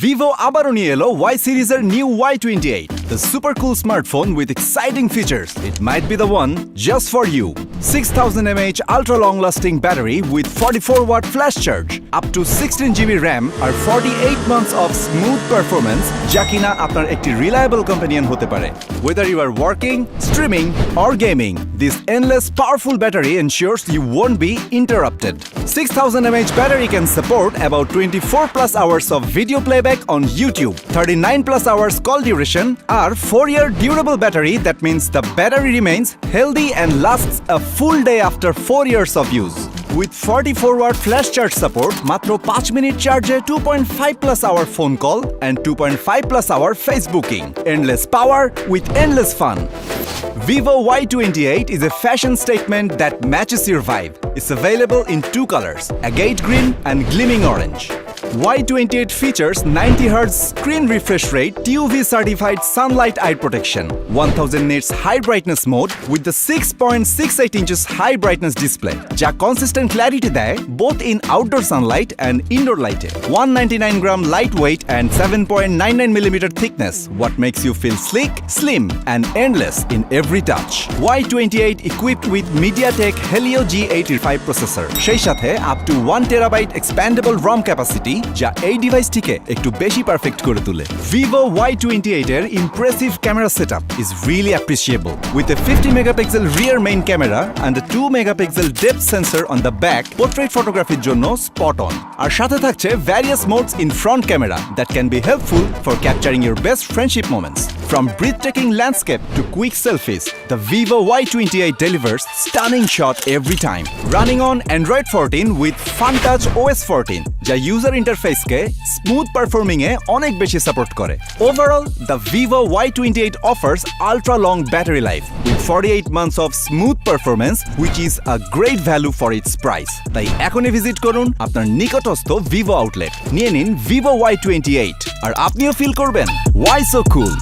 Vivo আবারও নিয়ে এলো Y series এর new Y28, the super cool smartphone with exciting features. It might be the one just for you. 6000 mAh ultra long lasting battery with 44-watt flash charge, up to 16GB RAM R 48 months of smooth performance যা কিনা আপনার একটি reliable companion হতে পারে. Whether you are working, streaming or gaming, this endless powerful battery ensures you won't be interrupted. 6000 mAh battery can support about 24 plus hours of video playback on YouTube, 39 plus hours call duration, R 4-year durable battery. That means the battery remains healthy and lasts a full day after 4 years of use. With 44-watt flash charge support, মাত্র 5 minute charge 2.5 plus hour phone call and 2.5 plus hour Facebooking. Endless power with endless fun. Vivo Y28 is a fashion statement that matches your vibe. It's available in two colors, agate green and gleaming orange. Y28 features 90Hz screen refresh rate, TUV certified sunlight eye protection, 1000 nits high brightness mode with the 6.68 inches high brightness display, যা consistent clarity দেয় both in outdoor sunlight and indoor light. 199 gram lightweight and 7.99mm thickness, what makes you feel sleek, slim and endless in every touch. Y28 equipped with MediaTek Helio G85 processor, সেই সাথে up to 1TB expandable ROM capacity যা এই ডিভাইসটিকে একটু বেশি perfect করে তোলে। Vivo Y28 এর impressive camera setup is really appreciable. With a 50 megapixel rear main camera and a 2 megapixel depth sensor on the back, portrait photography জন্য spot on. আর সাথে থাকছে various modes in front camera that can be helpful for capturing your best friendship moments. From breathtaking landscape to quick selfies, the Vivo Y28 delivers stunning shot every time. Running on Android 14 with FunTouch OS 14, যা user interface কে smooth performing এ অনেক বেশি support করে। Overall, the Vivo Y28 offers ultra long battery life with 48 months of smooth performance, which is a great value for its price. তাই এখনই visit করুন আপনার নিকটস্থ Vivo outlet, নিয়ে নিন Vivo Y28 আর আপনিও ফিল করবেন why so cool.